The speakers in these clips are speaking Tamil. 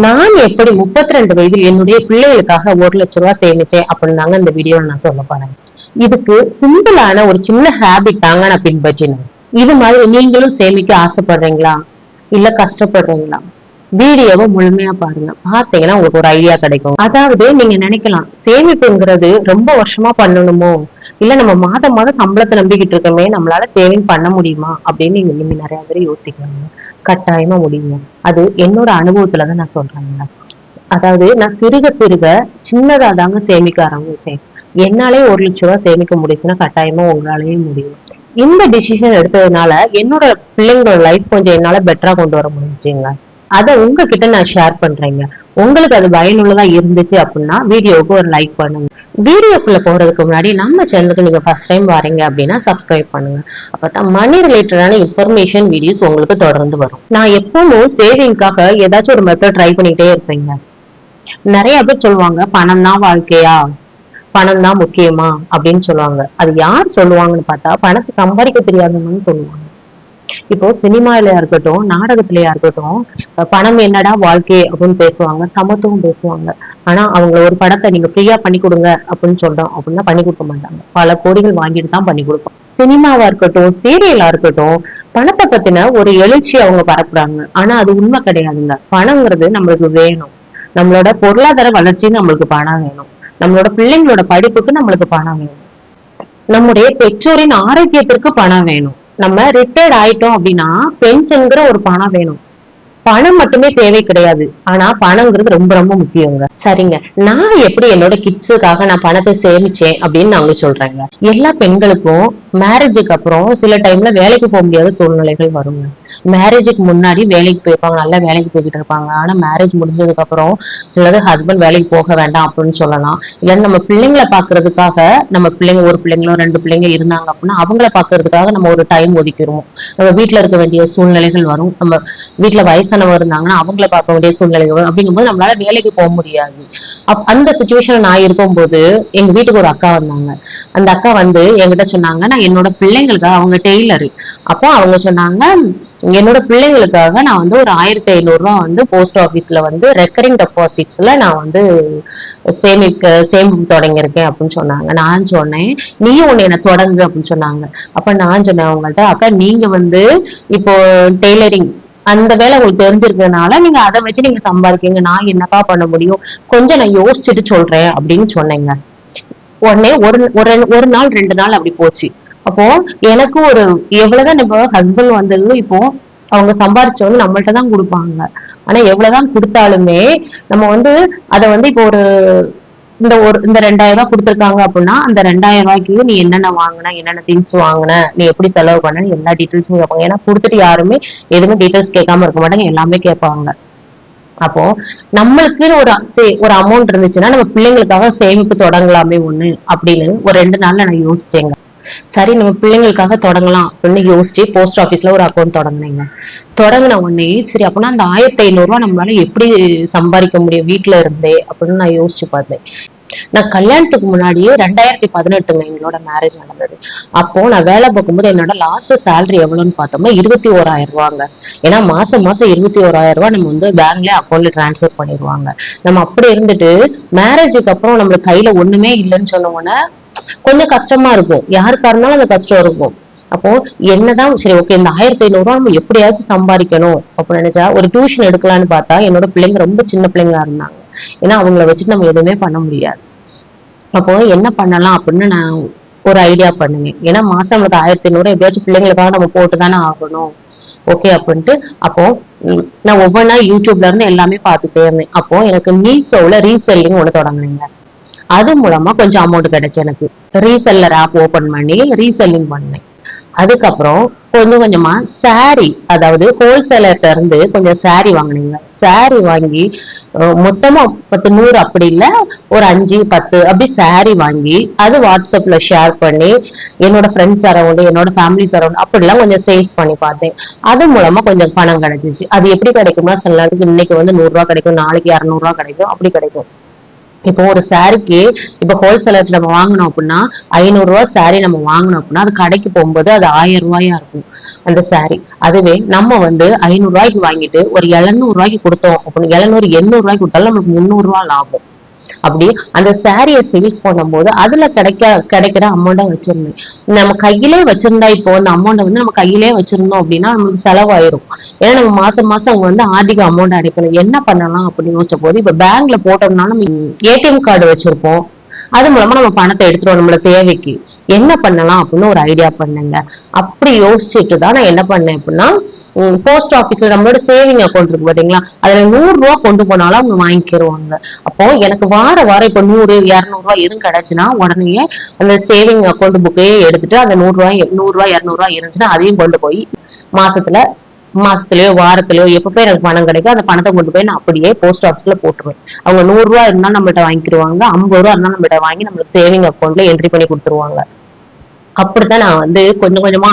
நான் எப்படி 32 வயதில் என்னுடைய பிள்ளைகளுக்காக 1,00,000 ரூபாய் சேமிச்சேன் அப்படின்னு தாங்க இந்த வீடியோல நான் சொல்ல போறேன். இதுக்கு சிம்பிளான ஒரு சின்ன ஹேபிட் தாங்க நான் பின்பற்றினேன். இது மாதிரி நீங்களும் சேமிக்க ஆசைப்படுறீங்களா இல்ல கஷ்டப்படுறீங்களா? வீடியோவை முழுமையா பாருங்க. பார்த்தீங்கன்னா உங்களுக்கு ஒரு ஐடியா கிடைக்கும். அதாவது நீங்க நினைக்கலாம், சேமிப்புங்கிறது ரொம்ப வருஷமா பண்ணணுமோ, இல்ல நம்ம மாதம் மாதம் சம்பளத்தை நம்பிக்கிட்டு இருக்கோமே, நம்மளால சேவிங் பண்ண முடியுமா அப்படின்னு நீங்க நிறைய பேர் யோசிக்கிறாங்க. கட்டாயமா முடியுங்க. அது என்னோட அனுபவத்துலதான் நான் சொல்றேங்க. அதாவது நான் சிறுக சிறுக சின்னதா தாங்க சேமிக்க ஆரம்பிச்சேன். என்னாலே 1,00,000 ரூபாய் சேமிக்க முடியுச்சுன்னா கட்டாயமா உங்களாலேயே முடியும். இந்த டிசிஷன் எடுத்ததுனால என்னோட பிள்ளைங்களோட லைஃப் கொஞ்சம் என்னால பெட்டரா கொண்டு வர முடிஞ்சுங்க. அத உங்ககிட்ட நான் ஷேர் பண்றேங்க. உங்களுக்கு அது பயனுள்ளதா இருந்துச்சு அப்படின்னா வீடியோவுக்கு ஒரு லைக் பண்ணுங்க. வீடியோக்குள்ள போறதுக்கு முன்னாடி நம்ம சேனலுக்கு நீங்க ஃபர்ஸ்ட் டைம் வரீங்க அப்படின்னா சப்ஸ்கிரைப் பண்ணுங்க. அப்பதான் மணி ரிலேட்டடான இன்ஃபர்மேஷன் வீடியோஸ் உங்களுக்கு தொடர்ந்து வரும். நான் எப்பவும் சேவிங்காக ஏதாச்சும் ஒரு மெத்தட் ட்ரை பண்ணிட்டே இருப்பேங்க. நிறைய பேர் சொல்லுவாங்க பணம் தான் வாழ்க்கையா, பணம் தான் முக்கியமா அப்படின்னு சொல்லுவாங்க. அது யார் சொல்லுவாங்கன்னு பார்த்தா பணத்தை சம்பாதிக்க தெரியாதவங்கன்னு சொல்லுவாங்க. இப்போ சினிமாலயா இருக்கட்டும், நாடகத்திலயா இருக்கட்டும், பணம் என்னடா வாழ்க்கை அப்படின்னு பேசுவாங்க, சமத்துவம் பேசுவாங்க. ஆனா அவங்க ஒரு படத்தை நீங்க ஃப்ரீயா பண்ணி கொடுங்க அப்படின்னு சொல்றோம் அப்படின்னா பண்ணி கொடுக்க மாட்டாங்க. பல கோடிகள் வாங்கிட்டு தான் பண்ணி கொடுப்போம். சினிமாவா இருக்கட்டும், சீரியலா இருக்கட்டும், பணத்தை பத்தின ஒரு எழுச்சி அவங்க பரப்புறாங்க. ஆனா அது உண்மை கிடையாதுங்க. பணங்கிறது நம்மளுக்கு வேணும். நம்மளோட பொருளாதார வளர்ச்சிக்கு நம்மளுக்கு பணம் வேணும். நம்மளோட பிள்ளைங்களோட படிப்புக்கு நம்மளுக்கு பணம் வேணும். நம்முடைய பெற்றோரின் ஆரோக்கியத்திற்கு பணம் வேணும். நம்ம ரிட்டையர்ட் ஆயிட்டோம் அப்படின்னா பென்ஷன்ங்கிற ஒரு பணம் வேணும். பணம் மட்டுமே தேவை கிடையாது. ஆனா பணம்ங்கிறது ரொம்ப ரொம்ப முக்கியங்க. சரிங்க, நான் எப்படி என்னோட கிட்ஸுக்காக நான் பணத்தை சேமிச்சேன் அப்படின்னு நான் உங்களுக்கு சொல்றேங்க. எல்லா பெண்களுக்கும் மேரேஜுக்கு அப்புறம் சில டைம்ல வேலைக்கு போக முடியாத சூழ்நிலைகள் வருங்க. மேரேஜுக்கு முன்னாடி வேலைக்கு போயிருப்பாங்க, நல்லா வேலைக்கு போய்கிட்டு இருப்பாங்க. ஆனா மேரேஜ் முடிஞ்சதுக்கு அப்புறம் சிலது ஹஸ்பண்ட் வேலைக்கு போக வேண்டாம் அப்படின்னு சொல்லலாம். இல்லைன்னா நம்ம பிள்ளைங்களை பாக்குறதுக்காக, நம்ம பிள்ளைங்க ஒரு பிள்ளைங்களோ 2 பிள்ளைங்க இருந்தாங்க அப்படின்னா அவங்கள பாக்குறதுக்காக நம்ம ஒரு டைம் ஒதுக்கிடுவோம். நம்ம வீட்டுல இருக்க வேண்டிய சூழ்நிலைகள் வரும். நம்ம வீட்டுல வயசானவங்க இருந்தாங்கன்னா அவங்கள பார்க்க வேண்டிய சூழ்நிலைகள் வரும். அப்படிங்கும்போது நம்மளால வேலைக்கு போக முடியாது. அந்த சுச்சுவேஷன் நான் இருக்கும்போது எங்க வீட்டுக்கு ஒரு அக்கா வந்தாங்க. அந்த அக்கா வந்து என்கிட்ட சொன்னாங்க, நான் என்னோட பிள்ளைங்களுக்காக, அவங்க டெய்லரு, அப்போ அவங்க சொன்னாங்க என்னோட பிள்ளைங்களுக்காக நான் வந்து ஒரு 1,500 ரூபாய் வந்து போஸ்ட் ஆபீஸ்ல வந்து ரெக்கரிங் டெபாசிட்ஸ்ல நான் வந்து சேமிப்பு தொடங்கியிருக்கேன் அப்படின்னு சொன்னாங்க. நான் சொன்னேன், நீயும் ஒண்ணு என்ன தொடங்கு அப்படின்னு சொன்னாங்க. அப்ப நான் சொன்னேன் அவங்கள்ட்ட, அக்கா நீங்க வந்து இப்போ டெய்லரிங் அந்த வேலை உங்களுக்கு தெரிஞ்சிருக்கிறதுனால நீங்க அதை வச்சு நீங்க சம்பாதிக்கீங்க. நான் என்னப்பா பண்ண முடியும், கொஞ்சம் நான் யோசிச்சுட்டு சொல்றேன் அப்படின்னு சொன்னேங்க. உடனே ஒரு நாள் 2 நாள் அப்படி போச்சு. அப்போ எனக்கு ஒரு எவ்வளவுதான் நம்ம ஹஸ்பண்ட் வந்தது, இப்போ அவங்க சம்பாரிச்சவங்க நம்மள்ட்ட தான் கொடுப்பாங்க. ஆனா எவ்வளவுதான் கொடுத்தாலுமே நம்ம வந்து அதை வந்து இப்போ இந்த 2,000 ரூபாய் கொடுத்துருக்காங்க அப்படின்னா அந்த 2,000 ரூபாய்க்கு நீ என்னென்ன வாங்கின, என்னென்ன திங்ஸ் வாங்கின, நீ எப்படி செலவு பண்ண, எல்லா டீட்டெயில்ஸும் கேட்பாங்க. ஏன்னா கொடுத்துட்டு யாருமே எதுவுமே டீட்டெயில்ஸ் கேட்காம இருக்க மாட்டாங்க, எல்லாமே கேட்பாங்க. அப்போ நம்மளுக்கு ஒரு அமௌண்ட் இருந்துச்சுன்னா நம்ம பிள்ளைங்களுக்காக சேமிப்பு தொடங்கலாமே ஒண்ணு அப்படின்னு ஒரு 2 நாள்ல நான் யோசிச்சேங்க. சரி நம்ம பிள்ளைங்களுக்காக தொடங்கலாம் அப்படின்னு யோசிச்சு போஸ்ட் ஆபீஸ்ல ஒரு அக்கௌண்ட் தொடங்கினேங்க. தொடங்கின உடனே சரி அப்படின்னா அந்த 1,500 ரூபாய் நம்மளால எப்படி சம்பாதிக்க முடியும் வீட்டுல இருந்தே அப்படின்னு நான் யோசிச்சு பார்த்தேன். நான் கல்யாணத்துக்கு முன்னாடியே 2018ங்க எங்களோட மேரேஜ் நடந்தது. அப்போ நான் வேலை பார்க்கும்போது என்னோட லாஸ்ட் சேலரி எவ்வளவுன்னு பார்த்தோம்னா 21,000 ரூபாங்க. ஏன்னா மாசம் மாசம் 21,000 ரூபாய் நம்ம வந்து பேங்க்ல அக்கௌண்ட்ல டிரான்ஸ்பர் பண்ணிடுவாங்க. நம்ம அப்படி இருந்துட்டு மேரேஜுக்கு அப்புறம் நம்மளுக்கு கையில ஒண்ணுமே இல்லைன்னு சொன்ன உடனே கொஞ்சம் கஷ்டமா இருக்கும். யாருக்கா இருந்தாலும் அந்த கஷ்டம் இருக்கும். அப்போ என்னதான் சரி ஓகே இந்த 1,500 ரூபாய் நம்ம எப்படியாச்சும் சம்பாதிக்கணும் அப்படின்னு நினைச்சா ஒரு டியூஷன் எடுக்கலான்னு பார்த்தா என்னோட பிள்ளைங்க ரொம்ப சின்ன பிள்ளைங்களா இருந்தாங்க. ஏன்னா அவங்கள வச்சுட்டு நம்ம எதுவுமே பண்ண முடியாது. அப்போ என்ன பண்ணலாம் அப்படின்னு நான் ஒரு ஐடியா பண்ணுவேன். ஏன்னா மாசம் நம்மளுக்கு 1,500 எப்படியாச்சும் பிள்ளைங்களுக்காக நம்ம போட்டுதானே ஆகணும். ஓகே அப்படின்ட்டு அப்போ நான் ஒவ்வொன்றா யூடியூப்ல இருந்து எல்லாமே பார்த்துட்டே இருந்தேன். அப்போ எனக்கு மீஷோல ரீசெல்லிங் ஒண்ணு தொடங்கினேங்க. அது மூலமா கொஞ்சம் அமௌண்ட் கிடைச்சு எனக்கு ரீசெல்லர் ஆப் ஓபன் பண்ணி ரீசெல்லிங் பண்ணேன். அதுக்கப்புறம் கொஞ்சம் கொஞ்சமா சாரி, அதாவது ஹோல்சேலர்ல இருந்து கொஞ்சம் சாரி வாங்கினீங்க. சாரி வாங்கி மொத்தமா 10 100 அப்படி இல்ல ஒரு 5 10 அப்படி சாரி வாங்கி அது வாட்ஸ்அப்ல ஷேர் பண்ணி என்னோட ஃப்ரெண்ட்ஸ் அரௌண்ட், என்னோட ஃபேமிலிஸ் அரௌண்ட் அப்படிலாம் கொஞ்சம் சேல்ஸ் பண்ணி பார்த்தேன். அது மூலமா கொஞ்சம் பணம் கிடைச்சிச்சு. அது எப்படி கிடைக்கும்னா சில நேரத்துக்கு இன்னைக்கு வந்து 100 ரூபாய் கிடைக்கும், நாளைக்கு 200 ரூபாய் கிடைக்கும், அப்படி கிடைக்கும். இப்போ ஒரு சாரிக்கு இப்ப ஹோல்சேலர் நம்ம வாங்கினோம் அப்படின்னா 500 ரூபாய் சாரி நம்ம வாங்கினோம் அப்படின்னா அது கடைக்கு போகும்போது அது 1000 ரூபாயா இருக்கும் அந்த சாரி. அதுவே நம்ம வந்து 500 ரூபாய்க்கு வாங்கிட்டு ஒரு 700 ரூபாய்க்கு கொடுத்தோம் அப்படின்னு 700 800 ரூபாய்க்கு கொடுத்தாலும் நமக்கு 300 ரூபாய் லாபம். அப்படி அந்த சாரிய சேல்ஸ் பண்ணும்போது அதுல கிடைக்கிற அமௌண்ட்டை வச்சிருந்தேன் நம்ம கையிலே வச்சிருந்தா, இப்போ அந்த அமௌண்ட்டை வந்து நம்ம கையிலே வச்சிருந்தோம் அப்படின்னா நமக்கு செலவாயிரும். ஏன்னா நம்ம மாசம் மாசம் அவங்க வந்து அதிக அமௌண்ட் அடைக்கணும். என்ன பண்ணலாம் அப்படின்னு யோசிச்ச போது இப்ப பேங்க்ல போட்டோம்னா நம்ம ஏடிஎம் கார்டு வச்சிருப்போம், அது மூலமா நம்ம பணத்தை எடுத்துருவோம் நம்மள தேவைக்கு. என்ன பண்ணலாம் அப்படின்னு ஒரு ஐடியா பண்ணுங்க. அப்படி யோசிச்சுட்டு தான் நான் என்ன பண்ணேன் அப்படின்னா, போஸ்ட் ஆபீஸ்ல நம்மளோட சேவிங் அக்கௌண்ட் இருக்கு பாத்தீங்களா, அதுல 100 ரூபாய் கொண்டு போனாலும் அவங்க வாங்கிக்கிருவாங்க. அப்போ எனக்கு வாரம் வாரம் இப்ப 100 200 ரூபாய் எதுவும் கிடைச்சுன்னா உடனே அந்த சேவிங் அக்கௌண்ட் புக்கையே எடுத்துட்டு அந்த 100 ரூபாய் 200 ரூபாய் இருந்துச்சுன்னா அதையும் கொண்டு போய் மாசத்துலயோ வாரத்திலயோ எப்ப எனக்கு பணம் கிடைக்கும் அந்த பணத்தை கொண்டு போய் நான் அப்படியே போஸ்ட் ஆபீஸ்ல போட்டுருவேன். அவங்க 100 ரூபாய் இருந்தாலும் நம்மள்ட்ட வாங்கிக்கிருவாங்க, 50 ரூபாய் இருந்தாலும் நம்மள்ட்ட வாங்கி நம்மளுக்கு சேவிங் அக்கௌண்ட்ல என்ட்ரி பண்ணி கொடுத்துருவாங்க. அப்படித்தான் நான் வந்து கொஞ்சம் கொஞ்சமா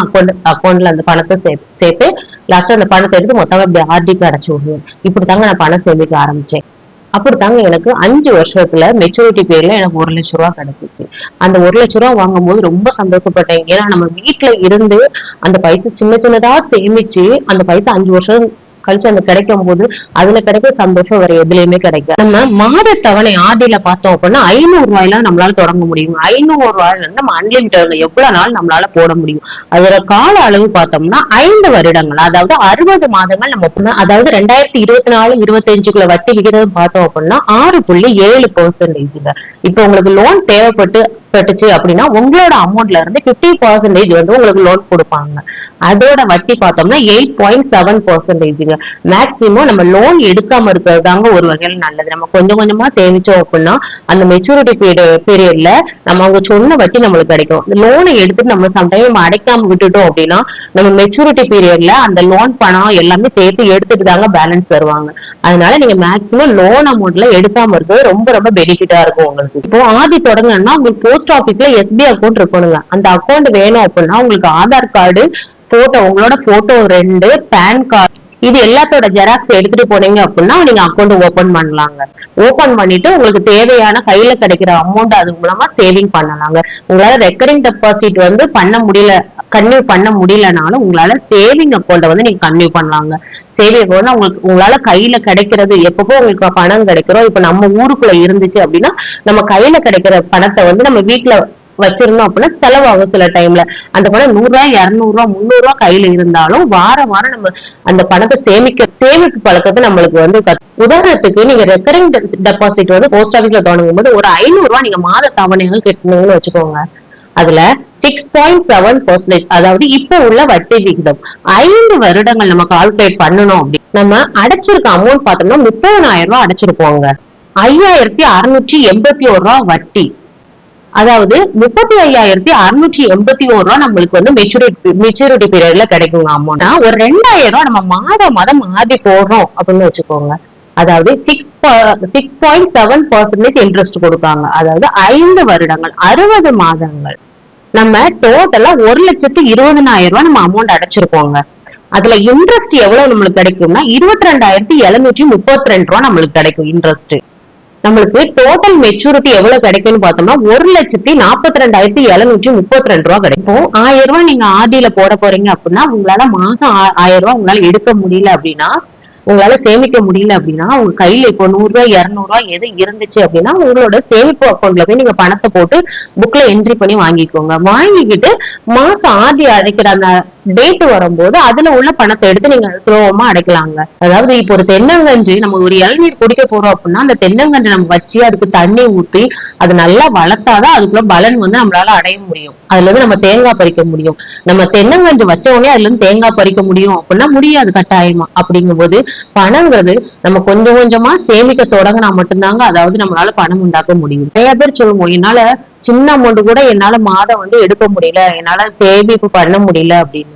அக்கௌண்ட்ல அந்த பணத்தை சேர்த்து லாஸ்ட் அந்த பணத்தை எடுத்து மொத்தமா ஆர்டிக்கு அடைச்சு விடுவேன். இப்படித்தாங்க நான் பணம் சேமிக்க ஆரம்பிச்சேன். அப்படித்தாங்க எனக்கு 5 வருஷத்துல மெச்சூரிட்டி பீரியட்ல எனக்கு 1,00,000 ரூபாய் கிடைச்சிச்சு. அந்த 1,00,000 ரூபாய் வாங்கும் போது ரொம்ப சந்தோஷப்பட்டேன். ஏன்னா நம்ம வீட்டுல இருந்து அந்த பைசா சின்ன சின்னதா சேமிச்சு அந்த பைசா 5 வருஷம் கழிச்சு அந்த கிடைக்கும் போது அதுல கிடைக்கிற சந்தோஷம் வேற எதுலயுமே கிடைக்கும். நம்ம மாத தவணை ஆதியில பார்த்தோம் அப்படின்னா 500 ரூபாயில நம்மளால தொடங்க முடியும். 500 ரூபாயில இருந்து நம்ம அன்லிமிட்டட் எவ்வளவு நாள் நம்மளால போட முடியும். அதோட கால அளவு பார்த்தோம்னா 5 வருடங்கள், அதாவது 60 மாதங்கள். நம்ம அதாவது 2024-25 வட்டி விகிதம் பார்த்தோம் அப்படின்னா 6.7%. இப்ப உங்களுக்கு லோன் தேவைப்பட்டுச்சு அப்படின்னா உங்களோட அமௌண்ட்ல இருந்து 50% வந்து உங்களுக்கு லோன் கொடுப்பாங்க. அதோட வட்டி பார்த்தோம்னா 8.7%. மேக்சிமம் நம்ம லோன் எடுக்காம இருக்கிறது தாங்க ஒரு வகையில் நல்லது. நம்ம கொஞ்சம் கொஞ்சமா சேமிச்சோம் அப்படின்னா அந்த மெச்சூரிட்டி பீரியட்ல நம்ம அவங்க சொன்ன வட்டி நம்மளுக்கு கிடைக்கும். இந்த லோனை எடுத்துட்டு நம்ம சம்டைம் நம்ம அடைக்காம விட்டுட்டோம் அப்படின்னா நம்ம மெச்சூரிட்டி பீரியட்ல அந்த லோன் பணம் எல்லாமே சேர்த்து எடுத்துட்டு தாங்க பேலன்ஸ் தருவாங்க. அதனால நீங்க மேக்சிமம் லோன் அமௌண்ட்ல எடுக்காம இருக்கிறது ரொம்ப ரொம்ப பெனிஃபிட்டா இருக்கும் உங்களுக்கு. இப்போ ஆதி தொடங்கணும்னா உங்களுக்கு போஸ்ட் ஆபீஸ்ல எஸ்பி அக்கௌண்ட் இருக்கணுங்க. அந்த அக்கௌண்ட் வேணும் அப்படின்னா உங்களுக்கு ஆதார் கார்டு போட்டோ, உங்களோட போட்டோ 2, பேன் கார்டு, இது எல்லாத்தோட ஜெராக்ஸ் எடுத்துட்டு போனீங்க அப்படின்னா நீங்க அக்கௌண்ட் ஓபன் பண்ணலாங்க. ஓபன் பண்ணிட்டு உங்களுக்கு தேவையான கையில கிடைக்கிற அமௌண்ட் அது மூலமா சேவிங் பண்ணலாங்க. உங்களால ரெக்கரிங் டெபாசிட் வந்து கன்டினியூ பண்ண முடியலனாலும் உங்களால சேவிங் அக்கௌண்ட வந்து நீங்க கன்டினியூ பண்ணலாங்க. சேவிங் அக்கௌண்ட் உங்களால கையில கிடைக்கிறது எப்பப்போ உங்களுக்கு பணம் கிடைக்கிறோம். இப்ப நம்ம ஊருக்குள்ள இருந்துச்சு அப்படின்னா நம்ம கையில கிடைக்கிற பணத்தை வந்து நம்ம வீட்டுல வச்சிருந்தோம் அப்படின்னா செலவாகும். சில டைம்ல அந்த பணம் 100 ரூபாய் 200 ரூபாய் 300 ரூபாய் கையில இருந்தாலும் வாரம் வாரம் நம்ம அந்த பணத்தை சேமிப்பு பழக்கத்தை நம்மளுக்கு வந்து உதாரணத்துக்கு நீங்க ரெக்கரிங் டெபாசிட் வந்து போஸ்ட் ஆபீஸ்ல தொடங்கும் போது ஒரு 500 ரூபாய் நீங்க மாத தவணையாக கட்டணும்னு வச்சுக்கோங்க. அதுல 6.7%, அதாவது இப்ப உள்ள வட்டி விகிதம் 5 வருடங்கள் நம்ம கால்குலேட் பண்ணணும். அப்படி நம்ம அடைச்சிருக்க அமௌண்ட் பார்த்தோம்னா 30,000 ரூபாய் அடைச்சிருப்போங்க. 5,681 ரூபாய் வட்டி, அதாவது 35,681 ரூபாய் நம்மளுக்கு வந்து மெச்சூரிட்டி பீரியட்ல கிடைக்குங்க அமௌண்ட். ஒரு 2,000 ரூபாய் நம்ம மாதம் ஆதி போடுறோம் அப்படின்னு வச்சுக்கோங்க. அதாவது 6.7% இன்ட்ரெஸ்ட் கொடுப்பாங்க. அதாவது 5 வருடங்கள் 60 மாதங்கள் நம்ம டோட்டலா 1,20,000 ரூபாய் நம்ம அமௌண்ட் அடைச்சிருக்கோங்க. அதுல இன்ட்ரெஸ்ட் எவ்வளவு நம்மளுக்கு கிடைக்கும்னா 22,732 ரூபாய் நம்மளுக்கு கிடைக்கும் இன்ட்ரெஸ்ட். நம்மளுக்கு டோட்டல் மெச்சூரிட்டி எவ்வளவு கிடைக்கும்னு பார்த்தோம்னா 1,42,732 ரூபாய் கிடைக்கும். 1000 ரூபாய் நீங்க ஆதியில போட போறீங்க அப்படின்னா உங்களால மாசம் 1000 ரூபாய் உங்களால எடுக்க முடியல அப்படின்னா, உங்களால சேமிக்க முடியல அப்படின்னா உங்க கையில இப்போ 100 ரூபாய் 200 ரூபாய் எது இருந்துச்சு அப்படின்னா உங்களோட சேமிப்பு அக்கௌண்ட்ல போய் நீங்க பணத்தை போட்டு புக்ல என்ட்ரி பண்ணி வாங்கிக்கோங்க. வாங்கிக்கிட்டு மாசம் ஆதி அடைக்கிற அந்த டேட் வரும்போது அதுல உள்ள பணத்தை எடுத்து நீங்க சுலபமா அடைக்கலாங்க. அதாவது இப்போ ஒரு தென்னங்கன்று நம்ம ஒரு இளநீர் குடிக்க போறோம் அப்படின்னா அந்த தென்னங்கன்று நம்ம வச்சு அதுக்கு தண்ணி ஊத்தி அது நல்லா வளர்த்தாதான் அதுக்குள்ள பலன் வந்து நம்மளால அடைய முடியும். அதுல இருந்து நம்ம தேங்காய் பறிக்க முடியும். நம்ம தென்னங்கன்று வச்ச உடனே அதுல இருந்து தேங்காய் பறிக்க முடியும் அப்படின்னா முடியாது கட்டாயமா. அப்படிங்கும் போது பணங்கிறது நம்ம கொஞ்சம் கொஞ்சமா சேமிக்க தொடங்கினா மட்டும்தாங்க அதாவது நம்மளால பணம் உண்டாக்க முடியும். நிறைய பேர் சொல்லுவோம் என்னால சின்ன அமௌண்ட் கூட என்னால மாதம் வந்து எடுக்க முடியல, என்னால சேமிப்பு பண்ண முடியல அப்படின்னு.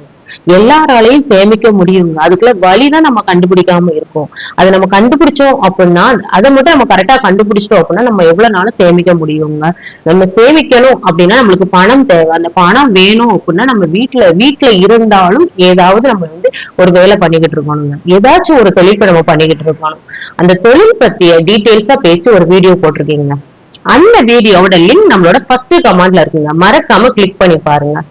எல்லாராலையும் சேமிக்க முடியுங்க. அதுக்குள்ள வழிதான் நம்ம கண்டுபிடிக்காம இருக்கோம். அதை நம்ம கண்டுபிடிச்சோம் அப்படின்னா, அதை மட்டும் நம்ம கரெக்டா கண்டுபிடிச்சிட்டோம் அப்படின்னா நம்ம எவ்வளவு நாளும் சேமிக்க முடியுங்க. நம்ம சேமிக்கணும் அப்படின்னா நம்மளுக்கு பணம் தேவை. அந்த பணம் வேணும் அப்படின்னா நம்ம வீட்டுல இருந்தாலும் ஏதாவது நம்ம ஒரு வேலை பண்ணிக்கிட்டு இருக்கணுங்க. ஏதாச்சும் ஒரு தொழில் நம்ம பண்ணிக்கிட்டு இருக்கணும். அந்த தொழில் பத்திய டீடைல்ஸா பேசி ஒரு வீடியோ போட்டிருக்கீங்க. அந்த வீடியோவோட லிங்க் நம்மளோட ஃபர்ஸ்ட் கமெண்ட்ல இருக்குங்க. மறக்காம கிளிக் பண்ணி பாருங்க.